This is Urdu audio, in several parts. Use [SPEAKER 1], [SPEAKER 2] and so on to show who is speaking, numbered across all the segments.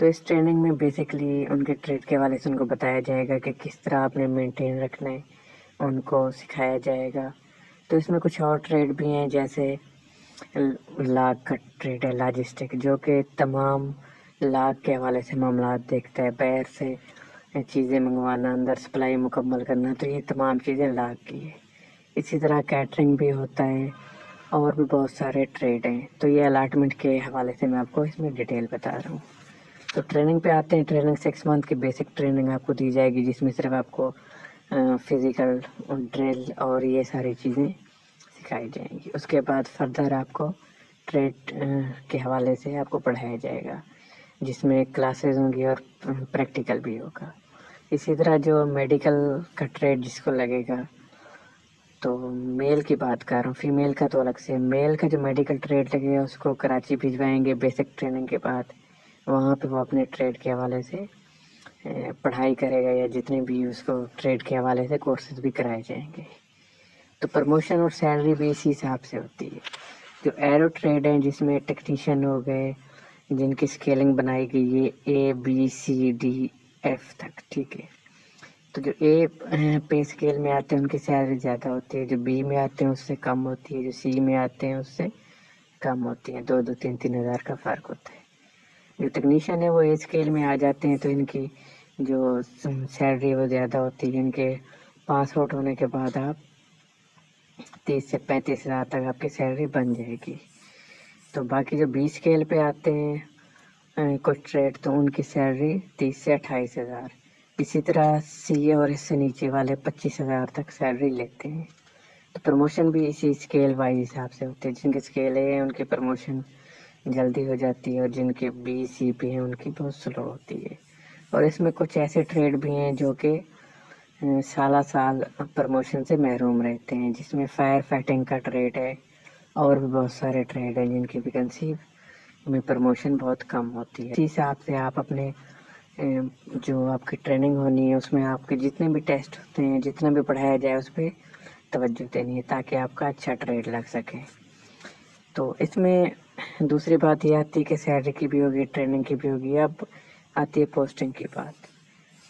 [SPEAKER 1] تو اس ٹریننگ میں بیسکلی ان کے ٹریڈ کے حوالے سے ان کو بتایا جائے گا کہ کس طرح آپ نے مینٹین رکھنا ہے، ان کو سکھایا جائے گا۔ تو اس میں کچھ اور ٹریڈ بھی ہیں، جیسے لاگ کا ٹریڈ ہے، لاجسٹک، جو کہ تمام لاگ کے حوالے سے معاملات دیکھتا ہے، باہر سے چیزیں منگوانا، اندر سپلائی مکمل کرنا، تو یہ تمام چیزیں لاگ کی ہے۔ اسی طرح کیٹرنگ بھی ہوتا ہے، اور بھی بہت سارے ٹریڈ ہیں۔ تو یہ الاٹمنٹ کے حوالے سے میں آپ کو اس میں ڈیٹیل بتا رہا ہوں۔ تو ٹریننگ پہ آتے ہیں۔ ٹریننگ 6 منتھ کی بیسک ٹریننگ آپ کو دی جائے گی، جس میں صرف آپ کو فزیکل ڈرل اور یہ ساری چیزیں سکھائی جائیں گی۔ اس کے بعد فردر آپ کو ٹریڈ کے حوالے سے آپ کو پڑھایا جائے گا، جس میں کلاسز ہوں گی اور پریکٹیکل بھی ہوگا۔ اسی طرح جو میڈیکل کا ٹریڈ جس کو لگے گا، تو میل کی بات کر رہا ہوں، فیمیل کا تو الگ سے۔ میل کا جو میڈیکل ٹریڈ لگے گا اس کو کراچی بھجوائیں گے بیسک ٹریننگ کے بعد، وہاں پہ وہ اپنے ٹریڈ کے حوالے سے پڑھائی کرے گا، یا جتنے بھی اس کو ٹریڈ کے حوالے سے کورسز بھی کرائے جائیں گے۔ تو پروموشن اور سیلری بھی اسی حساب سے ہوتی ہے۔ جو ایرو ٹریڈ ہیں، جس میں ٹیکنیشین ہو گئے، جن کی اسکیلنگ بنائی گئی ہے ABCDF تک، ٹھیک ہے۔ تو جو پے اسکیل میں آتے ہیں ان کی سیلری زیادہ ہوتی ہے، جو B میں آتے ہیں اس سے کم ہوتی ہے، جو C میں آتے ہیں اس سے کم ہوتی ہے، 2-3 ہزار کا فرق ہوتا ہے۔ جو ٹیکنیشین ہے وہ A اسکیل میں آ جاتے ہیں، تو ان کی جو سیلری وہ زیادہ ہوتی ہے۔ ان کے پاس آؤٹ ہونے کے بعد آپ 30 سے 35 ہزار تک آپ کی سیلری بن جائے گی۔ تو باقی جو B اسکیل پہ آتے ہیں کچھ ٹریڈ، تو ان کی سیلری 30 سے 28 ہزار۔ اسی طرح C اور اس سے نیچے والے 25 ہزار تک سیلری لیتے ہیں۔ تو پروموشن بھی اسی اسکیل وائز حساب سے ہوتے ہیں۔ جن کے اسکیل A ہے ان کی پروموشن جلدی ہو جاتی ہے، اور جن کے B C پہ ہیں ان کی بہت سلو ہوتی ہے۔ اور اس میں کچھ ایسے ٹریڈ بھی ہیں جو کہ سالہ سال پروموشن سے محروم رہتے ہیں، جس میں فائر فائٹنگ کا ٹریڈ ہے، اور بھی بہت سارے ٹریڈ ہیں جن کی ویکنسی میں پروموشن بہت کم ہوتی ہے۔ اسی حساب سے آپ اپنے جو آپ کی ٹریننگ ہونی ہے اس میں آپ کے جتنے بھی ٹیسٹ ہوتے ہیں، جتنا بھی پڑھایا جائے اس پہ توجہ دینی ہے، تاکہ آپ کا اچھا ٹریڈ لگ سکے۔ تو اس میں دوسری بات یہ آتی ہے کہ سیلری کی بھی ہوگی، ٹریننگ کی بھی ہوگی۔ اب آتی ہے پوسٹنگ کی بات۔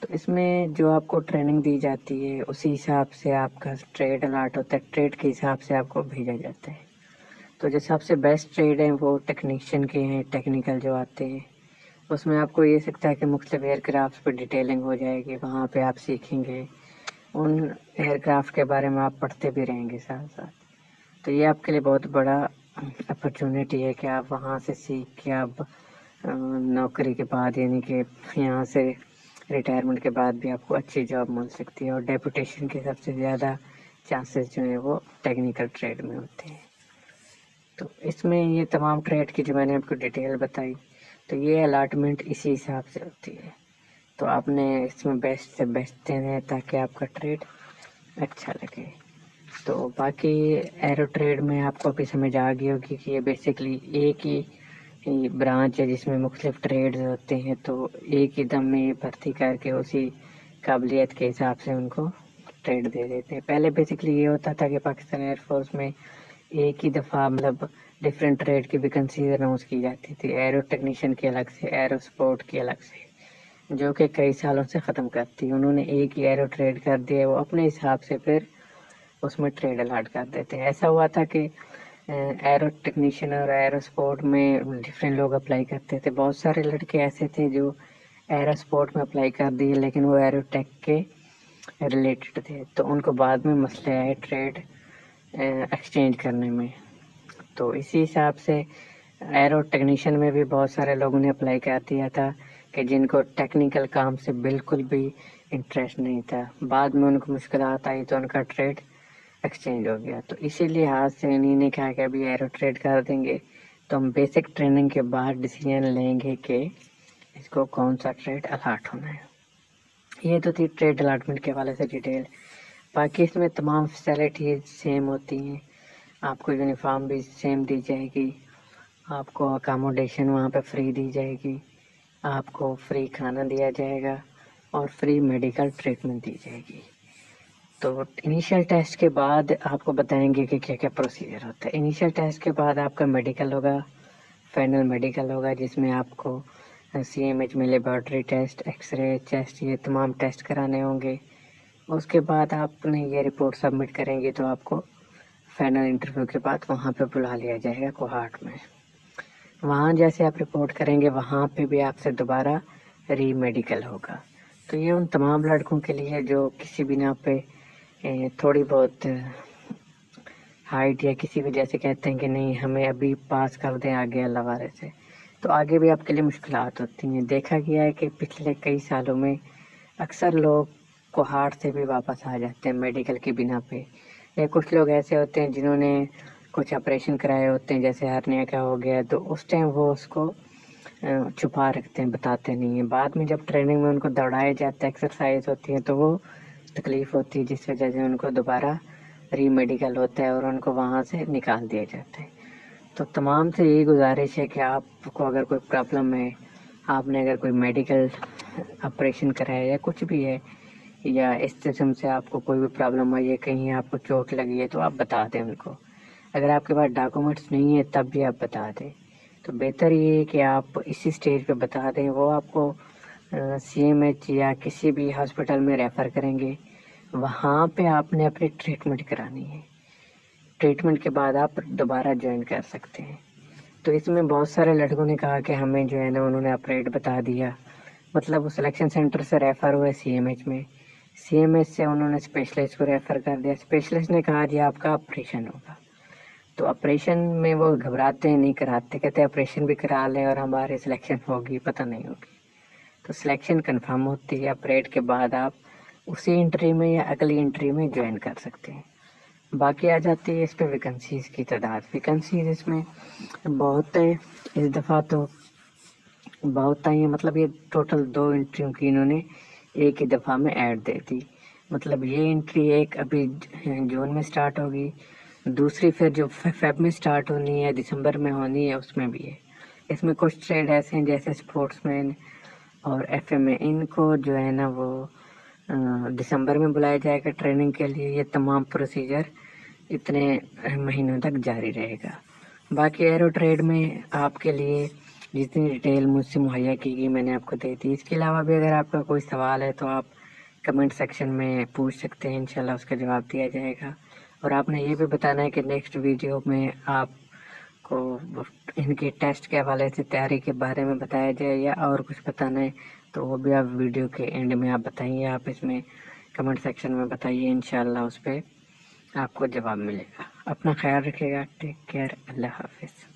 [SPEAKER 1] تو اس میں جو آپ کو ٹریننگ دی جاتی ہے اسی حساب سے آپ کا ٹریڈ الاٹ ہوتا ہے، ٹریڈ کے حساب سے آپ کو بھیجا جاتا ہے۔ تو جو سب سے بیسٹ ٹریڈ ہیں وہ ٹیکنیشین کے ہیں، ٹیکنیکل جو آتے ہیں، اس میں آپ کو یہ سکتا ہے کہ مختلف ایئر کرافٹ پہ ڈیٹیلنگ ہو جائے گی، وہاں پہ آپ سیکھیں گے، ان ایئر کرافٹ کے بارے میں آپ پڑھتے بھی رہیں گے ساتھ ساتھ۔ تو یہ آپ کے لیے بہت بڑا اپرچونیٹی ہے کہ آپ وہاں سے سیکھ کے آپ نوکری کے بعد، یعنی کہ یہاں سے ریٹائرمنٹ کے بعد بھی آپ کو اچھی جاب مل سکتی ہے۔ اور ڈیپوٹیشن کے سب سے زیادہ چانسز جو ہیں وہ ٹیکنیکل ٹریڈ میں ہوتے ہیں۔ تو اس میں یہ تمام ٹریڈ کی جو میں نے آپ کو ڈیٹیل بتائی، تو یہ الاٹمنٹ اسی حساب سے ہوتی ہے۔ تو آپ نے اس میں بیسٹ سے بیسٹ دینا ہے تاکہ آپ کا ٹریڈ اچھا لگے۔ تو باقی ایرو ٹریڈ میں آپ کو ابھی سمجھ آ گئی ہوگی کہ یہ بیسکلی ایک ہی برانچ ہے جس میں مختلف ٹریڈز ہوتے ہیں، تو ایک ہی دم میں بھرتی کر کے اسی قابلیت کے حساب سے ان کو ٹریڈ دے دیتے ہیں۔ پہلے بیسکلی یہ ہوتا تھا کہ پاکستان ایئر فورس میں ایک ہی دفعہ مطلب ڈفرینٹ ٹریڈ کی ویکنسی اناؤنس کی جاتی تھی، ایرو ٹیکنیشین کی الگ سے، ایرو سپورٹ کی الگ سے، جو کہ کئی سالوں سے ختم کرتی۔ انہوں نے ایک ہی ایرو ٹریڈ کر دیا، وہ اپنے حساب سے پھر اس میں ٹریڈ الاٹ کر دیتے ہیں۔ ایسا ہوا تھا کہ ایرو ٹیکنیشین اور ایرو سپورٹ میں ڈفرینٹ لوگ اپلائی کرتے تھے۔ بہت سارے لڑکے ایسے تھے جو ایرو سپورٹ میں اپلائی کر دیے، لیکن وہ ایرو ٹیک کے ریلیٹڈ تھے، تو ان کو بعد میں مسئلے آئے ٹریڈ ایکسچینج کرنے میں۔ تو اسی حساب سے ایرو ٹیکنیشین میں بھی بہت سارے لوگوں نے اپلائی کر دیا تھا کہ جن کو ٹیکنیکل کام سے بالکل بھی انٹرسٹ نہیں تھا، بعد میں ان کو مشکلات آئی تو ان کا ٹریڈ ایکسچینج ہو گیا۔ تو اسی لحاظ سے انہیں نے کہا کہ ابھی ایرو ٹریڈ کر دیں گے، تو ہم بیسک ٹریننگ کے بعد ڈیسیژن لیں گے کہ اس کو کون سا ٹریڈ الاٹ ہونا ہے۔ یہ تو تھی ٹریڈ الاٹمنٹ کے حوالے سے ڈیٹیل۔ باقی اس میں تمام فیسلٹیز سیم ہوتی ہیں، آپ کو یونیفارم بھی سیم دی جائے گی، آپ کو اکاموڈیشن وہاں پہ فری دی جائے گی، آپ کو فری کھانا دیا جائے گا، اور فری میڈیکل ٹریٹمنٹ دی جائے گی۔ تو انیشیل ٹیسٹ کے بعد آپ کو بتائیں گے کہ کیا کیا پروسیجر ہوتا ہے۔ انیشیل ٹیسٹ کے بعد آپ کا میڈیکل ہوگا، فائنل میڈیکل ہوگا، جس میں آپ کو CMH میں laboratory test, X ray, chest, یہ تمام ٹیسٹ کرانے ہوں گے. اس کے بعد آپ نے یہ رپورٹ سبمٹ کریں گے تو آپ کو فائنل انٹرویو کے بعد وہاں پہ بلا لیا جائے گا کوہارٹ میں. وہاں جیسے آپ رپورٹ کریں گے وہاں پہ بھی آپ سے دوبارہ ری میڈیکل ہوگا. تو یہ ان تمام لڑکوں کے لیے جو کسی بنا پہ تھوڑی بہت ہائٹ یا کسی وجہ سے کہتے ہیں کہ نہیں ہمیں ابھی پاس کر دیں آگے اللہ والے سے، تو آگے بھی آپ کے لیے مشکلات ہوتی ہیں. دیکھا گیا ہے کہ پچھلے کئی سالوں میں اکثر لوگ کوہارٹ سے بھی واپس آ جاتے ہیں میڈیکل کی بنا پہ، یا کچھ لوگ ایسے ہوتے ہیں جنہوں نے کچھ آپریشن کرائے ہوتے ہیں جیسے ہرنیا کا ہو گیا، تو اس ٹائم وہ اس کو چھپا رکھتے ہیں، بتاتے نہیں ہیں. بعد میں جب ٹریننگ میں ان کو دوڑایا جاتا ہے، ایکسرسائز ہوتی ہے، تو وہ تکلیف ہوتی ہے جس وجہ سے ان کو دوبارہ ری میڈیکل ہوتا ہے اور ان کو وہاں سے نکال دیا جاتا ہے. تو تمام سے یہی گزارش ہے کہ آپ کو اگر کوئی پرابلم ہے، آپ نے اگر کوئی میڈیکل آپریشن کرایا یا کچھ بھی ہے، یا اس قسم سے آپ کو کوئی بھی پرابلم آئی ہے، کہیں آپ کو چوٹ لگی ہے، تو آپ بتا دیں ان کو. اگر آپ کے پاس ڈاکومنٹس نہیں ہے تب بھی آپ بتا دیں. تو بہتر یہ ہے کہ آپ اسی سٹیج پہ بتا دیں. وہ آپ کو CMH یا کسی بھی ہاسپٹل میں ریفر کریں گے، وہاں پہ آپ نے اپنی ٹریٹمنٹ کرانی ہے. ٹریٹمنٹ کے بعد آپ دوبارہ جوائن کر سکتے ہیں. تو اس میں بہت سارے لڑکوں نے کہا کہ ہمیں جو ہے نا انہوں نے اپریٹ بتا دیا، مطلب وہ سلیکشن سینٹر سے ریفر ہوئے CMH میں، CMH سے انہوں نے اسپیشلسٹ کو ریفر کر دیا، اسپیشلسٹ نے کہا جی آپ کا آپریشن ہوگا. تو آپریشن میں وہ گھبراتے ہیں، نہیں کراتے، کہتے ہیں آپریشن بھی کرا لیں اور ہمارے سلیکشن ہوگی، پتہ نہیں ہوگی. تو سلیکشن کنفرم ہوتی ہے، اپریٹ کے بعد آپ اسی انٹری میں یا اگلی انٹری میں جوائن کر سکتے ہیں. باقی آ جاتی ہے اس پہ ویکنسیز کی تعداد. ویکنسیز اس میں بہت ہے، اس دفعہ تو بہت آئی ہیں. مطلب یہ ٹوٹل 2 انٹریوں کی انہوں نے ایک ہی دفعہ میں ایڈ دے دی. مطلب یہ انٹری ایک ابھی جون میں سٹارٹ ہوگی، دوسری پھر جو فیب میں سٹارٹ ہونی ہے، دسمبر میں ہونی ہے، اس میں بھی ہے. اس میں کچھ ٹریڈ ایسے ہیں جیسے اسپورٹس مین اور FMA، ان کو جو ہے نا وہ دسمبر میں بلایا جائے گا ٹریننگ کے لیے. یہ تمام پروسیجر اتنے مہینوں تک جاری رہے گا. باقی ایرو ٹریڈ میں آپ کے لیے جتنی ڈیٹیل مجھ سے مہیا کی گئی میں نے آپ کو دے دی. اس کے علاوہ بھی اگر آپ کا کوئی سوال ہے تو آپ کمنٹ سیکشن میں پوچھ سکتے ہیں، انشاءاللہ اس کا جواب دیا جائے گا. اور آپ نے یہ بھی بتانا ہے کہ نیکسٹ ویڈیو میں آپ کو ان کے ٹیسٹ کے حوالے سے تیاری کے بارے میں بتایا جائے یا اور کچھ بتانا ہے تو وہ بھی آپ ویڈیو کے اینڈ میں آپ بتائیے. آپ اس میں کمنٹ سیکشن میں بتائیے، انشاءاللہ اس پہ آپ کو جواب ملے گا. اپنا خیال رکھے گا. Take care. اللہ حافظ.